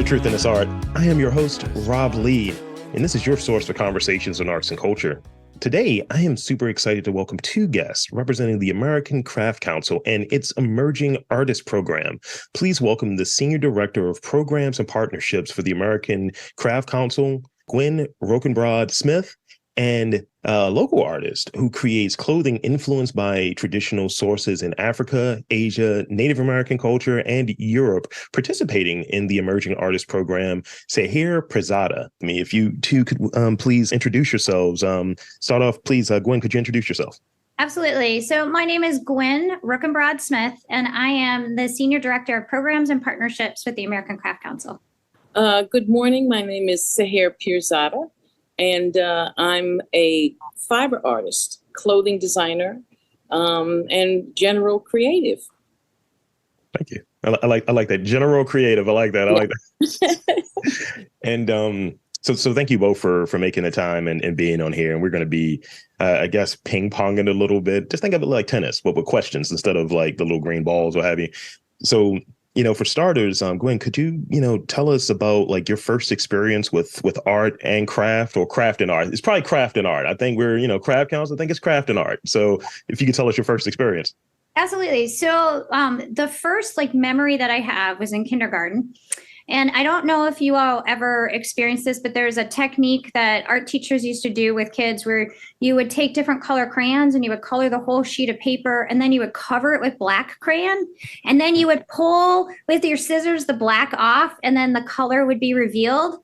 The Truth in This Art. I am your host, Rob Lee, and this is your source for conversations on arts and culture. Today, I am super excited to welcome two guests representing the American Craft Council and its Emerging Artist Program. Please welcome the Senior Director of Programs and Partnerships for the American Craft Council, Gwynne Rukenbrod Smith, and a local artist who creates clothing influenced by traditional sources in Africa, Asia, Native American culture, and Europe, participating in the Emerging Artist Program, Sehar Peerzada. If you two could please introduce yourselves. Start off, please, Gwynne, could you introduce yourself? Absolutely. So my name is Gwynne Rukenbrod Smith, and I am the Senior Director of Programs and Partnerships with the American Craft Council. Good morning. My name is Sehar Peerzada. And I'm a fiber artist, clothing designer, and general creative. Thank you. I like that. General creative. I like that. I like that. And so thank you both for making the time and being on here. And we're going to be, I guess, ping-ponging a little bit. Just think of it like tennis, but with questions instead of like the little green balls or have you. So, for starters, Gwynne, could you, tell us about like your first experience with art and craft, or craft and art? It's probably craft and art. I think we're, craft council. I think it's craft and art. So if you could tell us your first experience. Absolutely. So the first memory that I have was in kindergarten. And I don't know if you all ever experienced this, but there's a technique that art teachers used to do with kids where you would take different color crayons and you would color the whole sheet of paper, and then you would cover it with black crayon. And then you would pull with your scissors the black off, and then the color would be revealed.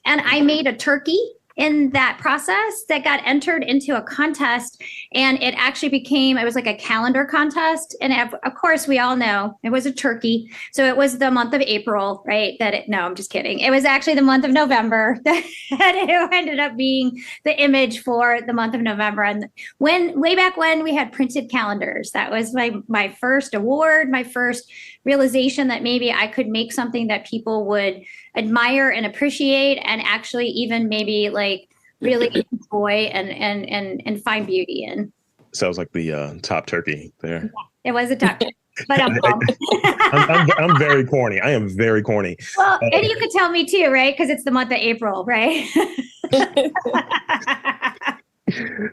And I made a turkey in that process that got entered into a contest, and it actually it was like a calendar contest. And of course, we all know it was a turkey. So it was the month of April, right? No, I'm just kidding. It was actually the month of November that it ended up being the image for the month of November. And way back when we had printed calendars, that was my first award, my first realization that maybe I could make something that people would admire and appreciate, and actually even maybe really enjoy and find beauty in. Sounds like the top turkey there. It was a top turkey, but I'm very corny. I am very corny. Well, and you could tell me too, right? Because it's the month of April, right?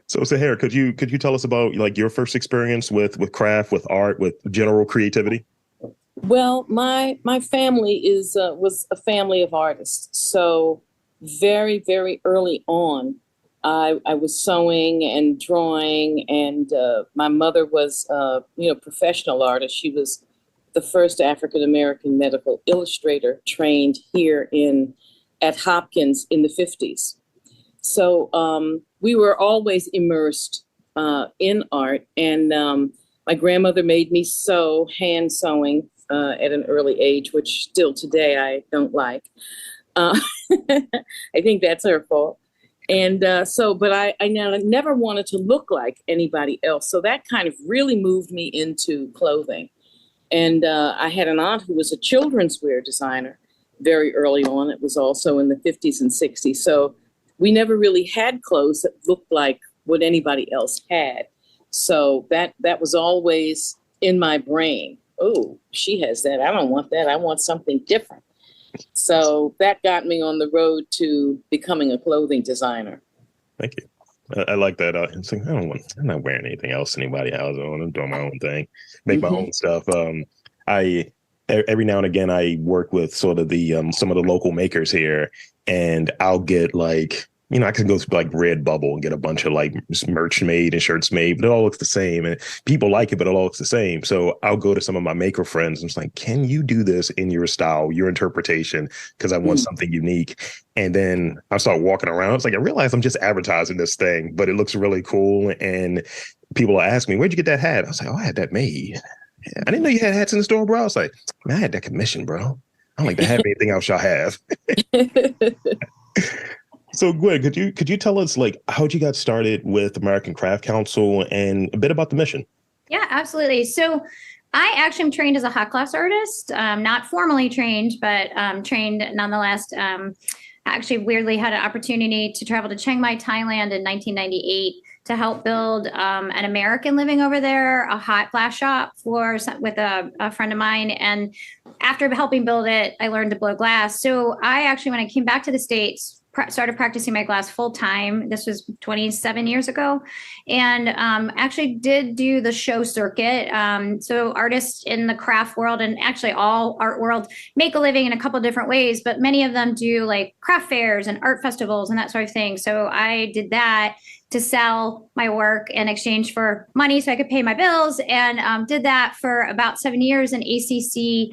So Sehar, could you tell us about your first experience with craft, with art, with general creativity? Well, my family was a family of artists. So very, very early on, I was sewing and drawing, and my mother was professional artist. She was the first African-American medical illustrator trained here at Hopkins in the 50s. So we were always immersed in art, and my grandmother made me sew, hand sewing, at an early age, which still today I don't like. I think that's her fault. And but I never wanted to look like anybody else. So that kind of really moved me into clothing. And I had an aunt who was a children's wear designer very early on. It was also in the 50s and 60s. So we never really had clothes that looked like what anybody else had. So that was always in my brain. Oh, she has that. I don't want that. I want something different. So that got me on the road to becoming a clothing designer. Thank you. I like that. I'm not wearing anything else anybody has on. I'm doing my own thing, make my own stuff. Every now and again, I work with sort of some of the local makers here, and I'll get I can go to Redbubble and get a bunch of merch made and shirts made, but it all looks the same, and people like it, but it all looks the same. So I'll go to some of my maker friends and it's like, can you do this in your style, your interpretation? Because I want something unique. And then I start walking around. It's like, I realize I'm just advertising this thing, but it looks really cool. And people ask me, where'd you get that hat? I was like, oh, I had that made. I didn't know you had hats in the store, bro. I was like, man, I had that commission, bro. I don't like to have anything else y'all have. So Gwynne, could you tell us how'd you got started with American Craft Council and a bit about the mission? Yeah, absolutely. So I actually am trained as a hot glass artist, not formally trained, but trained nonetheless. actually weirdly had an opportunity to travel to Chiang Mai, Thailand in 1998 to help build an American living over there, a hot flash shop with a friend of mine. And after helping build it, I learned to blow glass. So I actually, when I came back to the States, started practicing my glass full time. This was 27 years ago, and actually did do the show circuit. So artists in the craft world, and actually all art world, make a living in a couple different ways, but many of them do like craft fairs and art festivals and that sort of thing. So I did that to sell my work in exchange for money so I could pay my bills, and did that for about 7 years. And ACC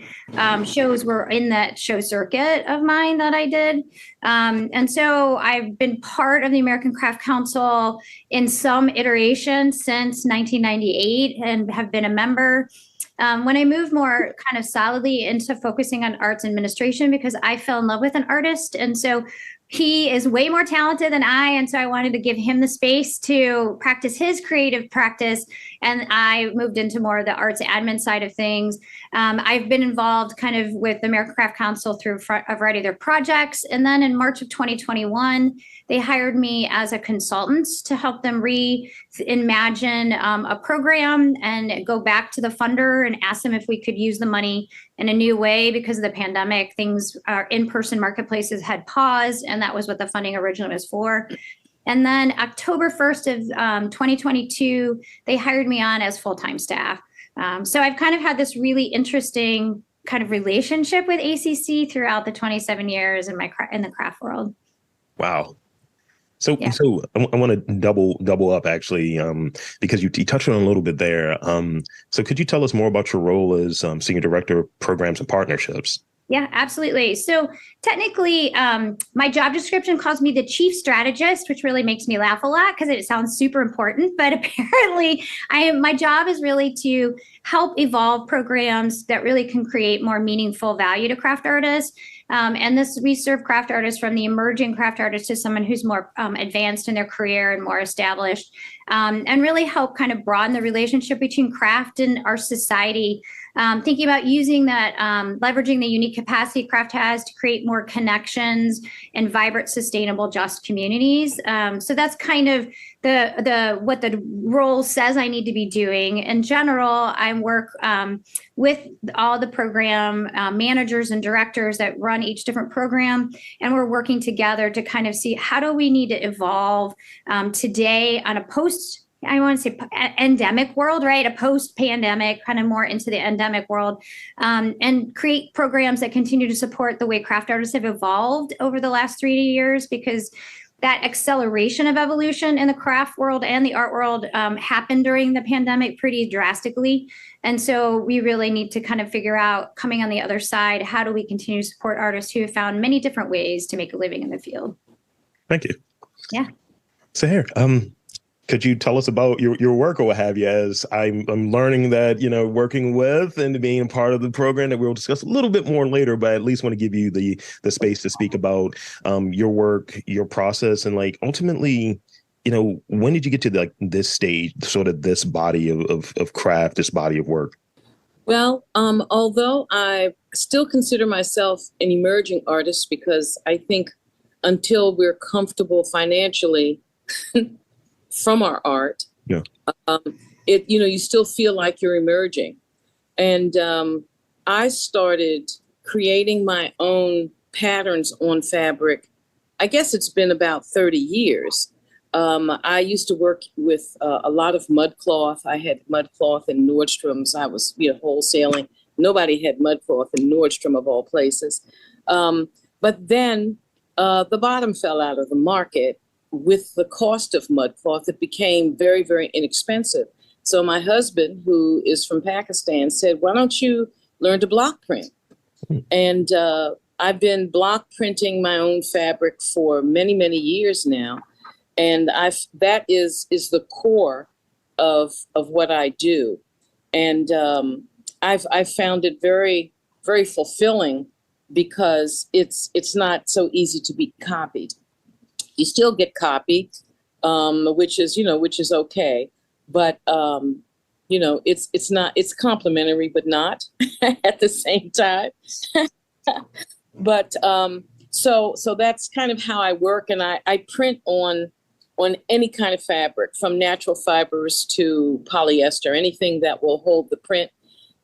shows were in that show circuit of mine that I did. And so I've been part of the American Craft Council in some iteration since 1998 and have been a member. When I moved more kind of solidly into focusing on arts administration, because I fell in love with an artist. And so he is way more talented than I. And so I wanted to give him the space to practice his creative practice. And I moved into more of the arts admin side of things. I've been involved kind of with the American Craft Council through a variety of their projects. And then in March of 2021, they hired me as a consultant to help them reimagine a program and go back to the funder and ask them if we could use the money in a new way. Because of the pandemic, things, our in-person marketplaces had paused, and that was what the funding originally was for. And then October 1st of 2022, they hired me on as full-time staff. So I've kind of had this really interesting kind of relationship with ACC throughout the 27 years in the craft world. Wow. So I want to double up actually, because you touched on it a little bit there. So could you tell us more about your role as Senior Director of Programs and Partnerships? Yeah, absolutely. So technically, my job description calls me the chief strategist, which really makes me laugh a lot because it sounds super important. But apparently, my job is really to help evolve programs that really can create more meaningful value to craft artists. And we serve craft artists from the emerging craft artist to someone who's more advanced in their career and more established, and really help kind of broaden the relationship between craft and our society. Thinking about using that, leveraging the unique capacity craft has to create more connections and vibrant, sustainable, just communities. So that's kind of what the role says I need to be doing. In general, I work with all the program managers and directors that run each different program, and we're working together to kind of see how do we need to evolve today on a I want to say endemic world, right? A post-pandemic, kind of more into the endemic world, and create programs that continue to support the way craft artists have evolved over the last 3 years, because that acceleration of evolution in the craft world and the art world happened during the pandemic pretty drastically. And so we really need to kind of figure out, coming on the other side, how do we continue to support artists who have found many different ways to make a living in the field? Thank you. Yeah. Sehar, could you tell us about your work or what have you, as I'm learning that, working with and being part of the program that we'll discuss a little bit more later, but at least want to give you the space to speak about your work, your process, and like ultimately, when did you get to this stage, sort of this body of craft, this body of work? Well, although I still consider myself an emerging artist, because I think until we're comfortable financially from our art, you still feel like you're emerging. And I started creating my own patterns on fabric. I guess it's been about 30 years. I used to work with a lot of mud cloth. I had mud cloth in Nordstrom's. I was wholesaling. Nobody had mud cloth in Nordstrom, of all places. But then the bottom fell out of the market. With the cost of mud cloth, it became very, very inexpensive. So my husband, who is from Pakistan, said, why don't you learn to block print? And I've been block printing my own fabric for many, many years now. And that is the core of what I do. And I've found it very, very fulfilling, because it's not so easy to be copied. You still get copied, which is okay, but it's complimentary, but not at the same time. But So that's kind of how I work, and I print on any kind of fabric, from natural fibers to polyester, anything that will hold the print.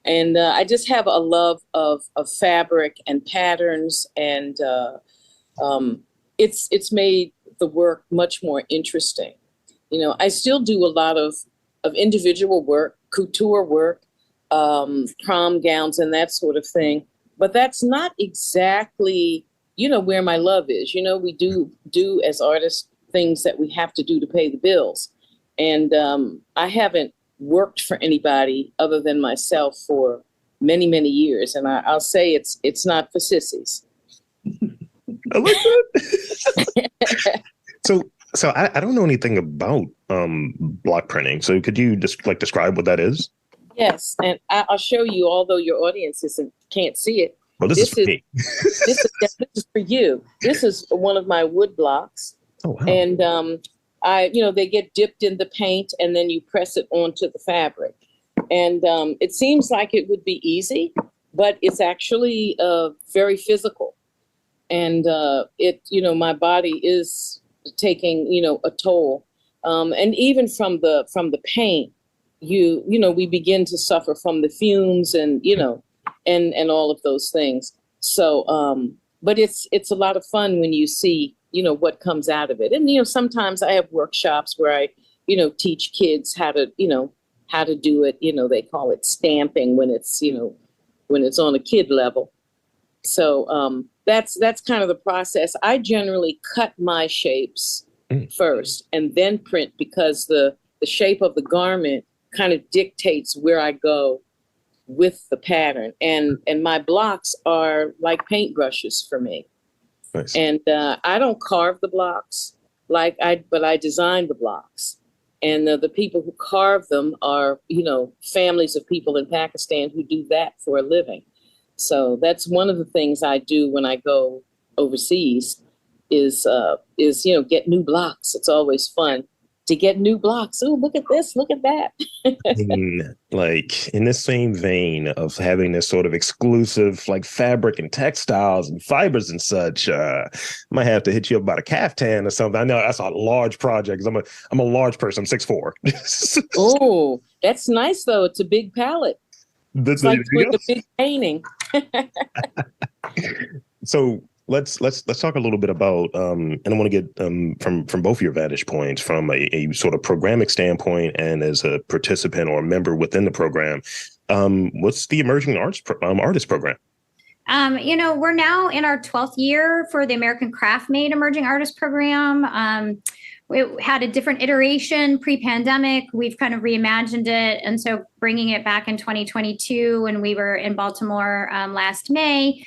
And I just have a love of fabric and patterns, and it's made the work much more interesting. You know, I still do a lot of individual work, couture work, prom gowns and that sort of thing. But that's not exactly, you know, where my love is. You know, we do as artists things that we have to do to pay the bills. And I haven't worked for anybody other than myself for many, many years. And I'll say it's not for sissies. I like that. So I don't know anything about block printing. So could you just describe what that is? Yes, and I'll show you, although your audience can't see it. Well, this is for me. This is for you. This is one of my wood blocks. Oh, wow. And they get dipped in the paint, and then you press it onto the fabric. And it seems like it would be easy, but it's actually very physical. And my body is taking, a toll. And even from the paint, we begin to suffer from the fumes and all of those things. So, but it's a lot of fun when you see, what comes out of it. And, sometimes I have workshops where I, teach kids how to do it. They call it stamping when it's on a kid level. So that's kind of the process. I generally cut my shapes first and then print, because the shape of the garment kind of dictates where I go with the pattern. And my blocks are like paintbrushes for me. Nice. And I don't carve the blocks but I design the blocks. And the people who carve them are, families of people in Pakistan who do that for a living. So that's one of the things I do when I go overseas is get new blocks. It's always fun to get new blocks. Oh, look at this, look at that. In this same vein of having this sort of exclusive fabric and textiles and fibers and such, I might have to hit you up about a caftan or something. I know that's a large project, because I'm a large person. I'm 6'4". Oh, that's nice though. It's a big palette. It's like with a big painting. So let's talk a little bit about, and I want to get from both of your vantage points, from a sort of programmatic standpoint and as a participant or a member within the program. What's the Emerging Artist Program? We're now in our 12th year for the American Craft Emerging Artist Program. We had a different iteration pre-pandemic. We've kind of reimagined it. And so bringing it back in 2022, when we were in Baltimore last May,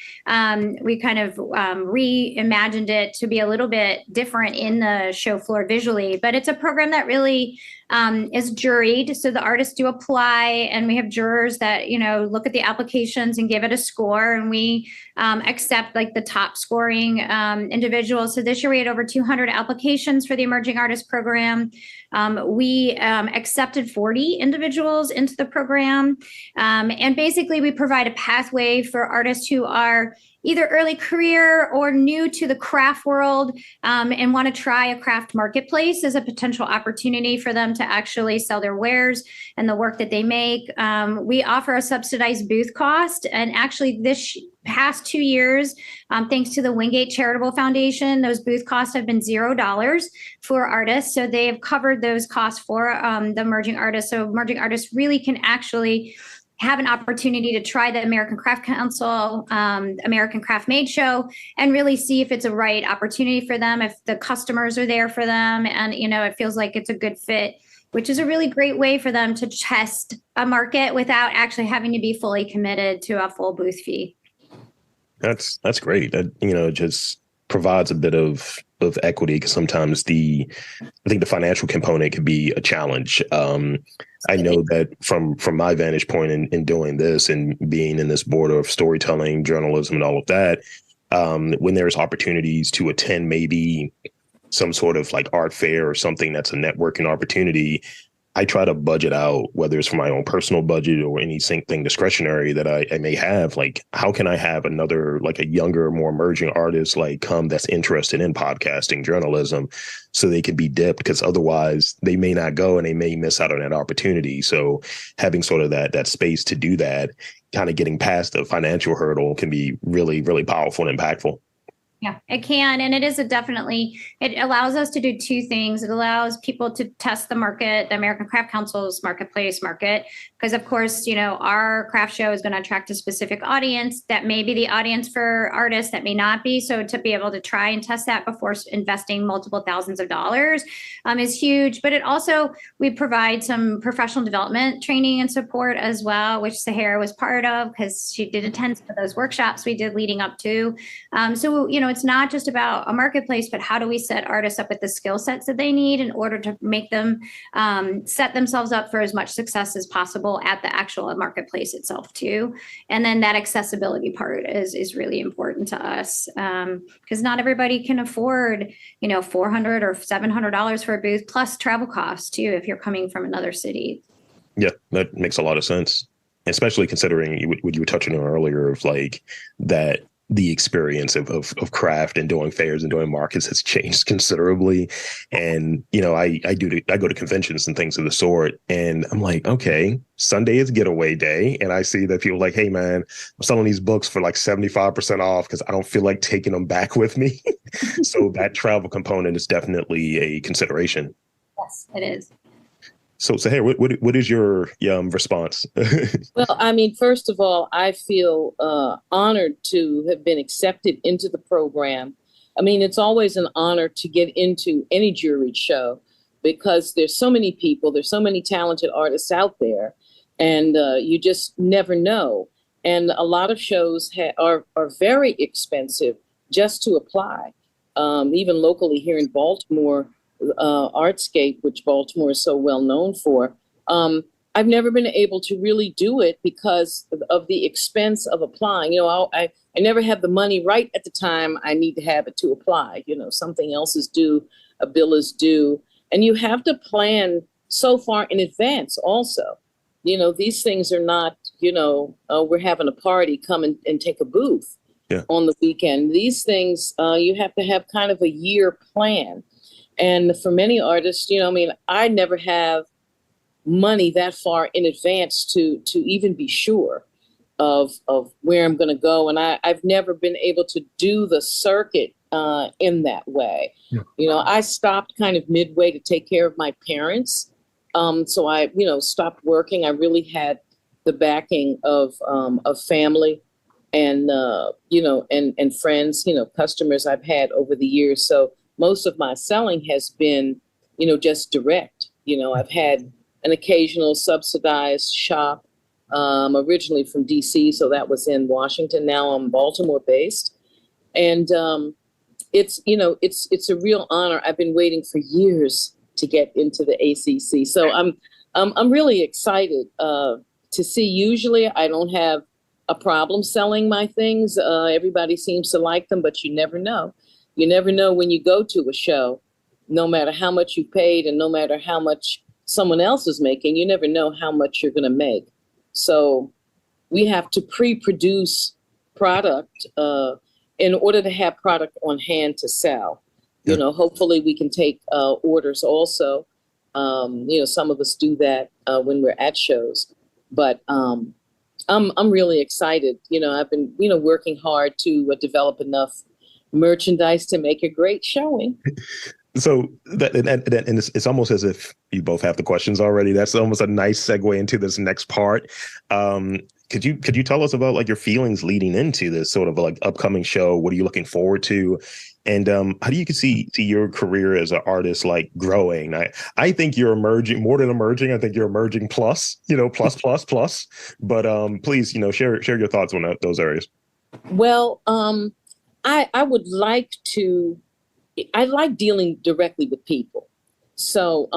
we kind of reimagined it to be a little bit different in the show floor visually. But it's a program that really is juried. So the artists do apply, and we have jurors that, look at the applications and give it a score. And we accept the top scoring individuals. So this year we had over 200 applications for the Emerging Artist Program. We accepted 40 individuals into the program. And basically we provide a pathway for artists who are either early career or new to the craft world, and want to try a craft marketplace as a potential opportunity for them to actually sell their wares and the work that they make. We offer a subsidized booth cost. And actually this past 2 years, thanks to the Wingate Charitable Foundation, those booth costs have been $0 for artists. So they have covered those costs for the emerging artists. So emerging artists really can actually have an opportunity to try the American Craft Council, American Craft Made Show, and really see if it's a right opportunity for them, if the customers are there for them, and it feels like it's a good fit, which is a really great way for them to test a market without actually having to be fully committed to a full booth fee. That's great. That just provides a bit of equity, because sometimes I think the financial component could be a challenge. I know that from my vantage point in doing this and being in this border of storytelling, journalism, and all of that, when there's opportunities to attend maybe some sort of art fair or something that's a networking opportunity, I try to budget out, whether it's for my own personal budget or anything discretionary that I may have. Like, how can I have another, like a younger, more emerging artist like come that's interested in podcasting, journalism, so they can be dipped? Because otherwise they may not go and they may miss out on that opportunity. So having sort of that space to do that, kind of getting past the financial hurdle, can be really, really powerful and impactful. Yeah, it can. And it is it allows us to do two things. It allows people to test the market, the American Craft Council's marketplace market, because of course, our craft show is going to attract a specific audience that may be the audience for artists, that may not be. So to be able to try and test that before investing multiple thousands of dollars is huge. But we provide some professional development training and support as well, which Sehar was part of because she did attend some of those workshops we did leading up to. It's not just about a marketplace, but how do we set artists up with the skill sets that they need in order to make them set themselves up for as much success as possible at the actual marketplace itself too. And then that accessibility part is really important to us because not everybody can afford, $400 or $700 for a booth plus travel costs too, if you're coming from another city. Yeah, that makes a lot of sense, especially considering what you were touching on earlier of like that. The experience of craft and doing fairs and doing markets has changed considerably. And, I go to conventions and things of the sort, and I'm like, okay, Sunday is getaway day. And I see that people are like, hey man, I'm selling these books for like 75% off because I don't feel like taking them back with me. So that travel component is definitely a consideration. Yes, it is. So hey, what is your response? Well, I mean, first of all, I feel honored to have been accepted into the program. I mean, it's always an honor to get into any juried show because there's so many people, there's so many talented artists out there, and you just never know. And a lot of shows are very expensive just to apply. Even locally here in Baltimore, Artscape, which Baltimore is so well known for, I've never been able to really do it because of the expense of applying. I never have the money right at the time I need to have it to apply. Something else is due, a bill is due, and you have to plan so far in advance also. These things are not, we're having a party, come and take a booth on the weekend. These things, you have to have kind of a year plan. And for many artists, I never have money that far in advance to even be sure of where I'm going to go. And I've never been able to do the circuit in that way. Yeah. I stopped kind of midway to take care of my parents. So I, stopped working. I really had the backing of family and, and friends, customers I've had over the years. So most of my selling has been, just direct. I've had an occasional subsidized shop, originally from DC, so that was in Washington. Now I'm Baltimore based, and it's a real honor. I've been waiting for years to get into the ACC, so I'm really excited to see. Usually I don't have a problem selling my things. Everybody seems to like them, but you never know. You never know when you go to a show, no matter how much you paid and no matter how much someone else is making, you never know how much you're going to make. So we have to pre-produce product in order to have product on hand to sell. Yeah. Hopefully we can take orders also. Some of us do that when we're at shows, but I'm really excited. I've been, working hard to develop enough merchandise to make a great showing. So and it's almost as if you both have the questions already. That's almost a nice segue into this next part. Could you tell us about like your feelings leading into this sort of like upcoming show? What are you looking forward to? And how do you see your career as an artist like growing? I think you're emerging more than emerging. I think you're emerging plus. Plus. But please, share your thoughts on those areas. Well, I would like to. I like dealing directly with people. So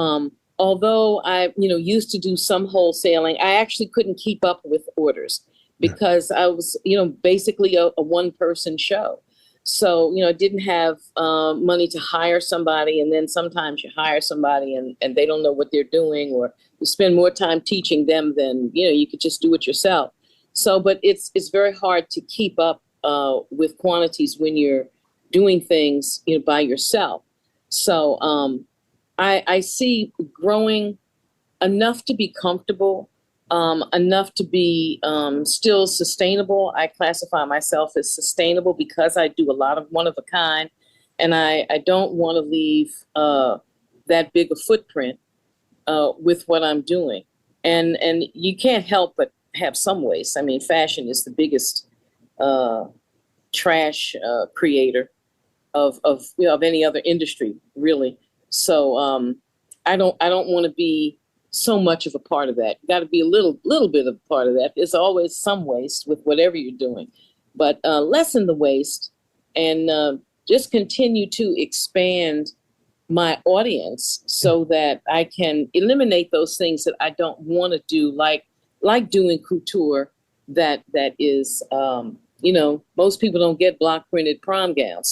although I, used to do some wholesaling, I actually couldn't keep up with orders because I was, basically a one-person show. So, I didn't have money to hire somebody. And then sometimes you hire somebody and they don't know what they're doing, or you spend more time teaching them than, you could just do it yourself. So, but it's very hard to keep up with quantities when you're doing things, by yourself. So I see growing enough to be comfortable, enough to be still sustainable. I classify myself as sustainable because I do a lot of one of a kind, and I don't want to leave that big a footprint with what I'm doing. And you can't help but have some waste. I mean, fashion is the biggest trash creator of any other industry, really. So I don't want to be so much of a part of that. Got to be a little bit of a part of that. There's always some waste with whatever you're doing, but lessen the waste and just continue to expand my audience so that I can eliminate those things that I don't want to do, like doing couture. That is, most people don't get block printed prom gowns.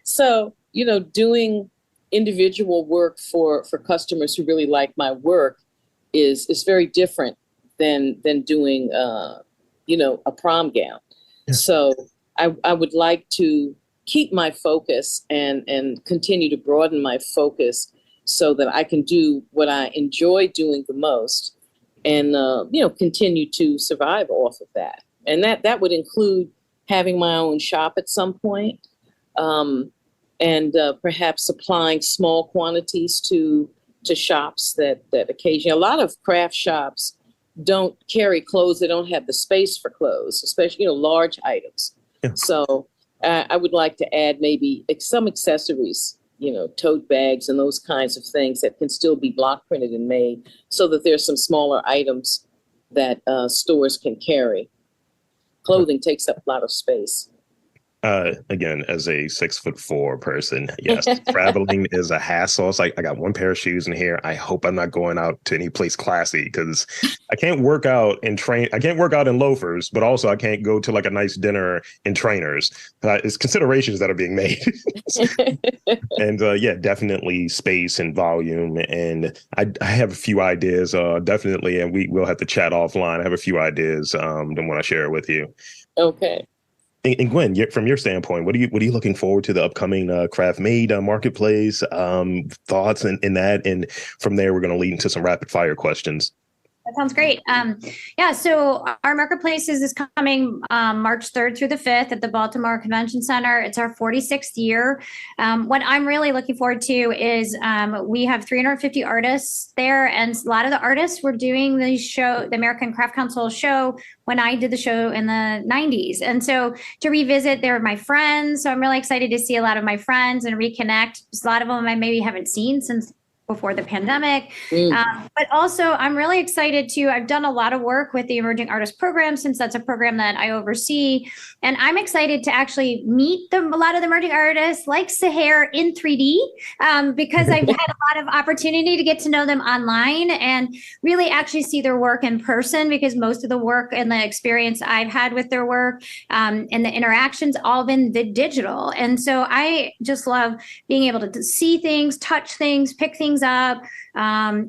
So, doing individual work for customers who really like my work is very different than doing, a prom gown. Yeah. So I would like to keep my focus and continue to broaden my focus so that I can do what I enjoy doing the most and, continue to survive off of that. And that would include having my own shop at some point, and perhaps supplying small quantities to shops that occasionally, a lot of craft shops don't carry clothes. They don't have the space for clothes, especially, large items. Yeah. So I would like to add maybe some accessories, tote bags and those kinds of things that can still be block printed and made so that there's some smaller items that stores can carry. Clothing takes up a lot of space. Again, as a 6'4" person, yes, traveling is a hassle. It's like I got one pair of shoes in here. I hope I'm not going out to any place classy because I can't work out and train. I can't work out in loafers, but also I can't go to like a nice dinner in trainers. It's considerations that are being made. And definitely space and volume. And I have a few ideas, definitely, and we will have to chat offline. I have a few ideas that I want to share with you. Okay. And Gwynne, from your standpoint, what are you looking forward to the upcoming Craft Made marketplace? Thoughts in that, and from there we're going to lead into some rapid fire questions. That sounds great. So our marketplace is coming March 3rd through the 5th at the Baltimore Convention Center. It's our 46th year. What I'm really looking forward to is we have 350 artists there, and a lot of the artists were doing the American Craft Council show when I did the show in the 90s. And so to revisit, they're my friends. So I'm really excited to see a lot of my friends and reconnect. A lot of them I maybe haven't seen since before the pandemic. But also I'm really excited I've done a lot of work with the Emerging Artist Program since that's a program that I oversee. And I'm excited to actually meet a lot of the emerging artists like Sehar in 3D because I've had a lot of opportunity to get to know them online and really actually see their work in person, because most of the work and the experience I've had with their work and the interactions all been digital. And so I just love being able to see things, touch things, pick things up,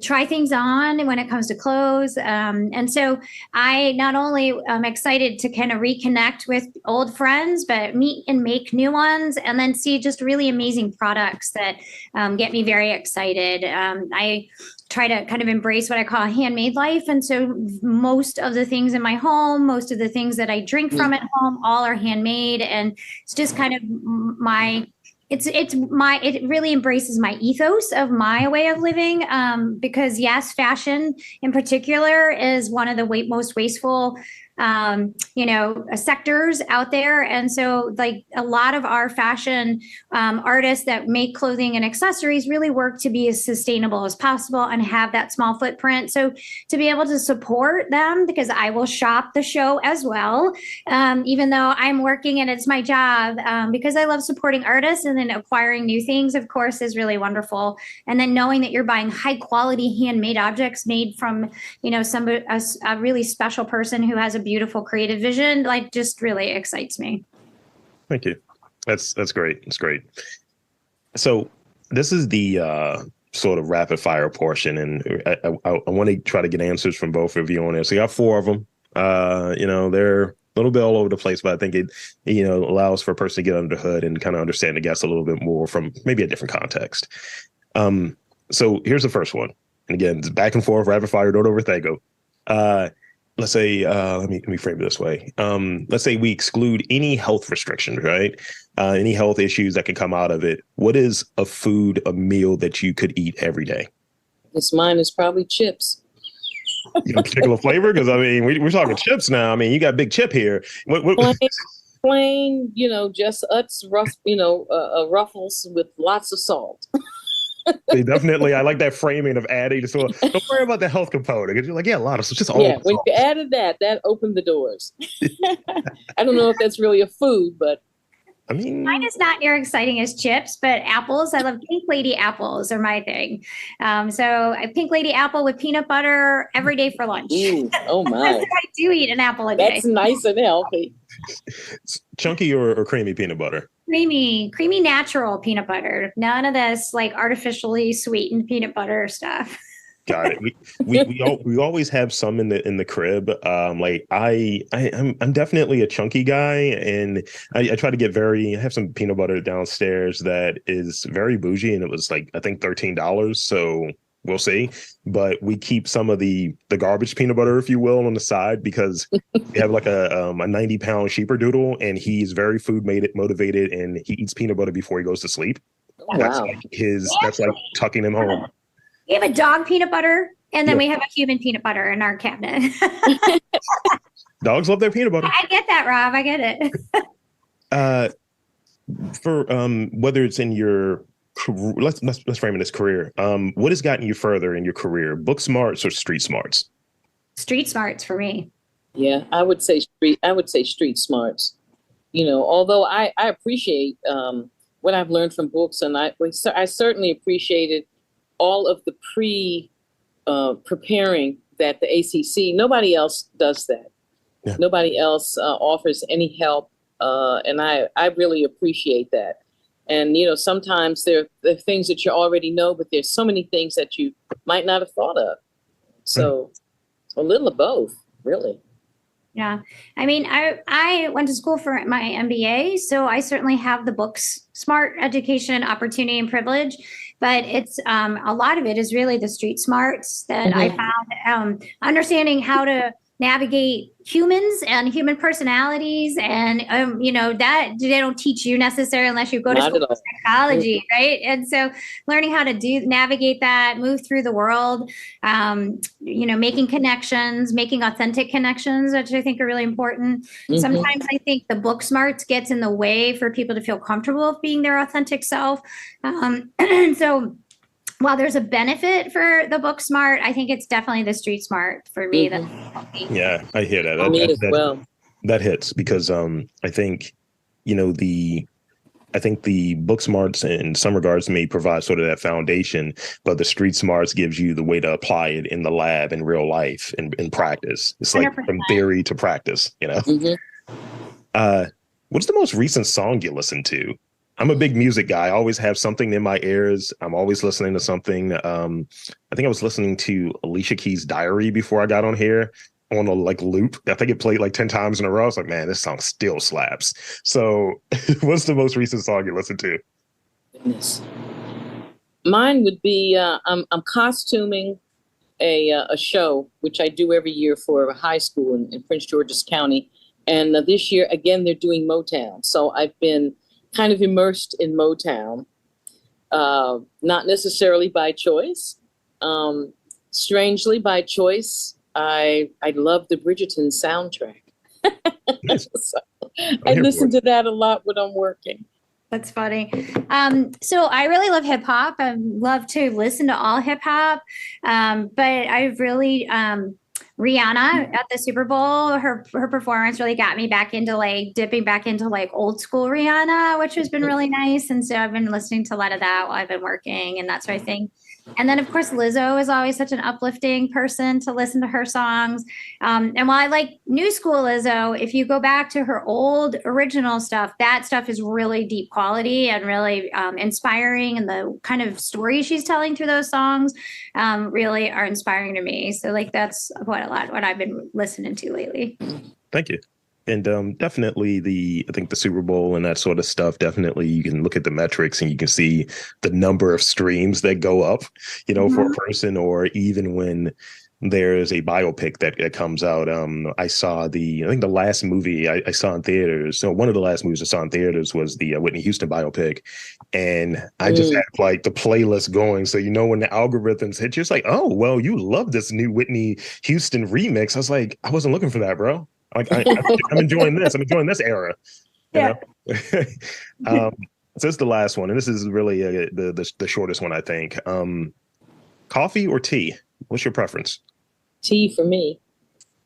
try things on when it comes to clothes. And so I not only am excited to kind of reconnect with old friends, but meet and make new ones, and then see just really amazing products that get me very excited. I try to kind of embrace what I call a handmade life. And so most of the things in my home, most of the things that I drink from at home, all are handmade. And it's just kind of it really embraces my ethos of my way of living, because yes, fashion in particular is one of the most wasteful sectors out there. And so like a lot of our fashion artists that make clothing and accessories really work to be as sustainable as possible and have that small footprint. So to be able to support them, because I will shop the show as well, even though I'm working and it's my job, because I love supporting artists, and then acquiring new things, of course, is really wonderful. And then knowing that you're buying high quality handmade objects made from, a really special person who has a beautiful creative vision, like just really excites me. Thank you. That's great. That's great. So this is the sort of rapid fire portion, and I want to try to get answers from both of you on this. So you got four of them. They're a little bit all over the place, but I think it, allows for a person to get under the hood and kind of understand the guest a little bit more from maybe a different context. So here's the first one. And again, it's back and forth, rapid fire, don't overthink it. Let's say, let me frame it this way. Let's say we exclude any health restrictions, right? Any health issues that can come out of it. What is a meal that you could eat every day? Mine is probably chips. You know, particular flavor? Because I mean, we're talking chips now. I mean, you got big chip here. Plain, just Utz Ruffles with lots of salt. Definitely, I like that framing of adding. So don't worry about the health component. Because you're like, yeah, a lot of just all. Yeah, when you added that opened the doors. I don't know if that's really a food, but. I mean, mine is not near exciting as chips, but apples. I love pink lady apples are my thing. So a pink lady apple with peanut butter every day for lunch. Ooh, oh my! I do eat an apple a day. That's nice and healthy. Chunky or creamy peanut butter? Creamy natural peanut butter. None of this like artificially sweetened peanut butter stuff. Got it. We always have some in the crib. I'm definitely a chunky guy, and I try to get I have some peanut butter downstairs that is very bougie, and it was like I think $13. So we'll see. But we keep some of the garbage peanut butter, if you will, on the side because we have like a 90-pound sheeperdoodle, and he's very food motivated, and he eats peanut butter before he goes to sleep. Oh, that's wow. That's like tucking him home. We have a dog peanut butter, and then we have a human peanut butter in our cabinet. Dogs love their peanut butter. I get that, Rob. I get it. For whether it's in your let's frame it as career. What has gotten you further in your career? Book smarts or street smarts? Street smarts for me. Yeah, I would say street smarts. Although I appreciate what I've learned from books, and I certainly appreciated all of the preparing that the ACC, nobody else does that. Yeah. Nobody else offers any help. And I really appreciate that. And, sometimes there are things that you already know, but there's so many things that you might not have thought of. So a little of both, really. Yeah. I mean, I went to school for my MBA, so I certainly have the books, smart education, opportunity, and privilege. But it's a lot of it is really the street smarts that I found, understanding how to navigate humans and human personalities. And, that they don't teach you necessarily unless you go to school for psychology, right? And so learning how to navigate that, move through the world, making connections, making authentic connections, which I think are really important. Mm-hmm. Sometimes I think the book smarts gets in the way for people to feel comfortable with being their authentic self. And so while there's a benefit for the book smart, I think it's definitely the street smart for me. Mm-hmm. Yeah, I hear that. That hits because I think, the book smarts in some regards may provide sort of that foundation, but the street smarts gives you the way to apply it in the lab in real life in practice. It's like 100%. From theory to practice, Mm-hmm. What's the most recent song you listen to? I'm a big music guy. I always have something in my ears. I'm always listening to something. I think I was listening to Alicia Keys' Diary before I got on here on a loop. I think it played 10 times in a row. I was like, man, this song still slaps. So what's the most recent song you listened to? Goodness. Mine would be, I'm costuming a show, which I do every year for a high school in Prince George's County. And this year, again, they're doing Motown. So I've been kind of immersed in Motown, not necessarily by choice. Strangely, by choice, I love the Bridgerton soundtrack. Nice. So I listen to that a lot when I'm working. That's funny. So I really love hip hop. I love to listen to all hip hop, but I really Rihanna at the Super Bowl, her performance really got me back into dipping back into old school Rihanna, which has been really nice. And so I've been listening to a lot of that while I've been working and that sort of thing. And then, of course, Lizzo is always such an uplifting person to listen to her songs. And while I like new school Lizzo, if you go back to her old original stuff, that stuff is really deep quality and really inspiring. And the kind of stories she's telling through those songs really are inspiring to me. So like that's what I've been listening to lately. Thank you. And definitely I think the Super Bowl and that sort of stuff, definitely you can look at the metrics and you can see the number of streams that go up, for a person, or even when there's a biopic that comes out. I think the last movie I saw in theaters, so one of the last movies I saw in theaters was the Whitney Houston biopic. And I just had like the playlist going. So, when the algorithms hit you, it's like, oh, well, you love this new Whitney Houston remix. I was like, I wasn't looking for that, bro. Like I'm enjoying this. I'm enjoying this era. So this is the last one, and this is really the shortest one, I think. Coffee or tea? What's your preference? Tea for me.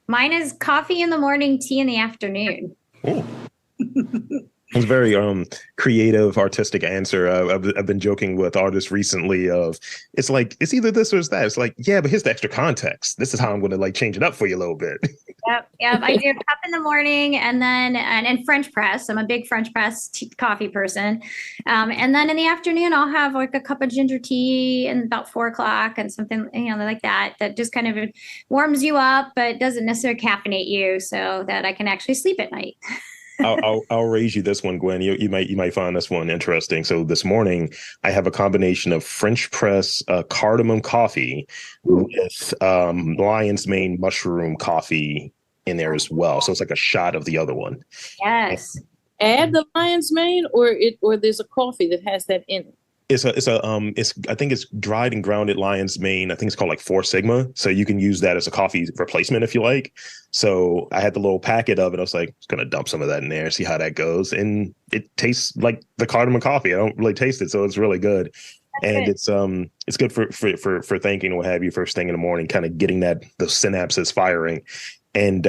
Mine is coffee in the morning, tea in the afternoon. Oh. It's a very creative, artistic answer. I've been joking with artists recently of it's like it's either this or it's that. It's like, yeah, but here's the extra context. This is how I'm going to like change it up for you a little bit. Yep. I do cup in the morning, and then and French press. I'm a big French press coffee person, and then in the afternoon I'll have like a cup of ginger tea and about 4:00 and something like that. That just kind of warms you up, but doesn't necessarily caffeinate you, so that I can actually sleep at night. I'll raise you this one, Gwen. You might find this one interesting. So this morning, I have a combination of French press cardamom coffee with lion's mane mushroom coffee in there as well. So it's like a shot of the other one. Yes. Add the lion's mane, or there's a coffee that has that in it. I think it's dried and grounded lion's mane. I think it's called like 4 Sigma. So you can use that as a coffee replacement if you like. So I had the little packet of it. I was like, just gonna dump some of that in there, see how that goes. And it tastes like the cardamom coffee. I don't really taste it, so it's really good. And it's good for thinking, what have you, first thing in the morning, kind of getting the synapses firing. And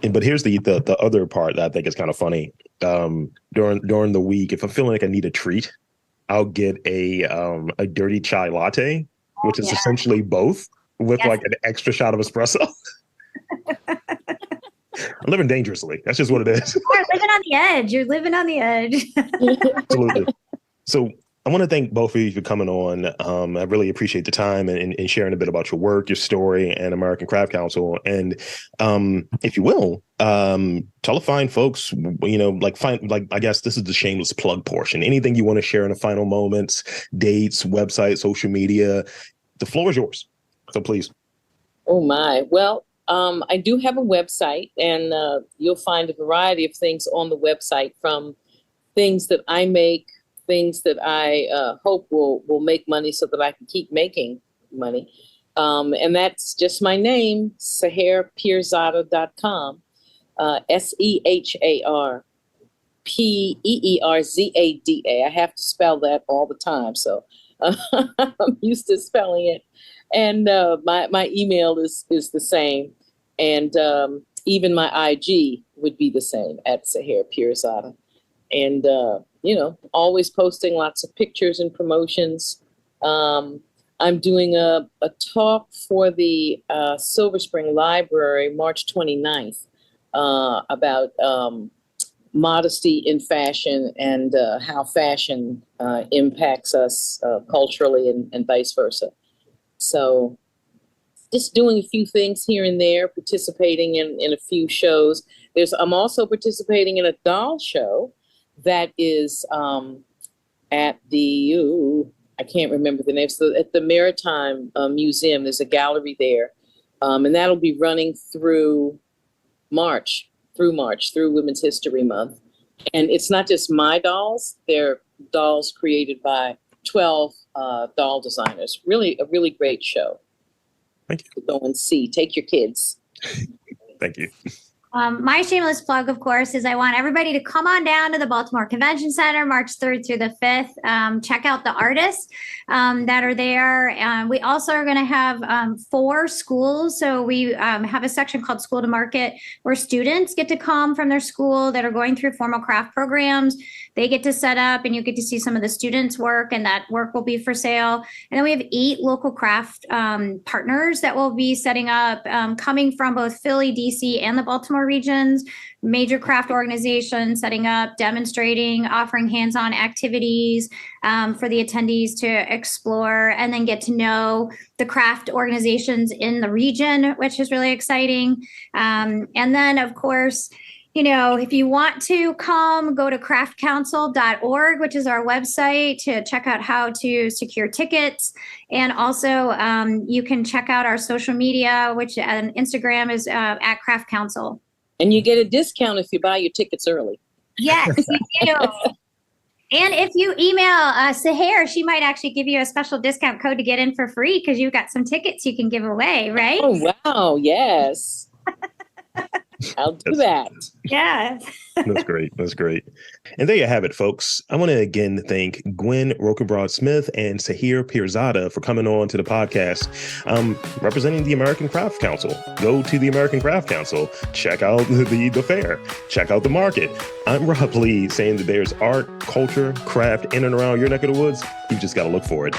but here's the other part that I think is kind of funny. During the week, if I'm feeling like I need a treat, I'll get a dirty chai latte, which is essentially both with like an extra shot of espresso. I'm living dangerously. That's just what it is. You're living on the edge. You're living on the edge. Absolutely. So I want to thank both of you for coming on. I really appreciate the time and sharing a bit about your work, your story, and American Craft Council. And if you will, tell a fine folks, I guess this is the shameless plug portion. Anything you want to share in the final moments, dates, website, social media, the floor is yours. So please. Oh my. Well, I do have a website, and you'll find a variety of things on the website, from things that I make, things that I hope will make money so that I can keep making money. And that's just my name, SeharPeerzada.com, SeharPeerzada. I have to spell that all the time, so I'm used to spelling it. And my email is the same. And even my IG would be the same, at Sehar Peerzada. And, always posting lots of pictures and promotions. I'm doing a talk for the Silver Spring Library, March 29th, about modesty in fashion and how fashion impacts us culturally and vice versa. So just doing a few things here and there, participating in a few shows. I'm also participating in a doll show that is at the, I can't remember the name. So at the Maritime Museum, there's a gallery there. And that'll be running through March, through Women's History Month. And it's not just my dolls, they're dolls created by 12 doll designers. Really, a really great show. Thank you. To go and see. Take your kids. Thank you. My shameless plug, of course, is I want everybody to come on down to the Baltimore Convention Center, March 3rd through the 5th. Check out the artists that are there. We also are going to have 4 schools. So we have a section called School to Market where students get to come from their school that are going through formal craft programs. They get to set up and you get to see some of the students' work, and that work will be for sale. And then we have 8 local craft partners that will be setting up, coming from both Philly, DC, and the Baltimore regions, major craft organizations setting up, demonstrating, offering hands-on activities for the attendees to explore and then get to know the craft organizations in the region, which is really exciting. And then, of course, if you want to come, go to craftcouncil.org, which is our website, to check out how to secure tickets. And also you can check out our social media, which on Instagram is at Craft Council. And you get a discount if you buy your tickets early. Yes, you do. And if you email Sehar, she might actually give you a special discount code to get in for free because you've got some tickets you can give away, right? Oh, wow. Yes. I'll do that. Yeah. That's great. That's great. And there you have it, folks. I want to again thank Gwynne Rukenbrod Smith and Sehar Peerzada for coming on to the podcast, representing the American Craft Council. Go to the American Craft Council. Check out the fair. Check out the market. I'm Rob Lee, saying that there's art, culture, craft in and around your neck of the woods. You just got to look for it.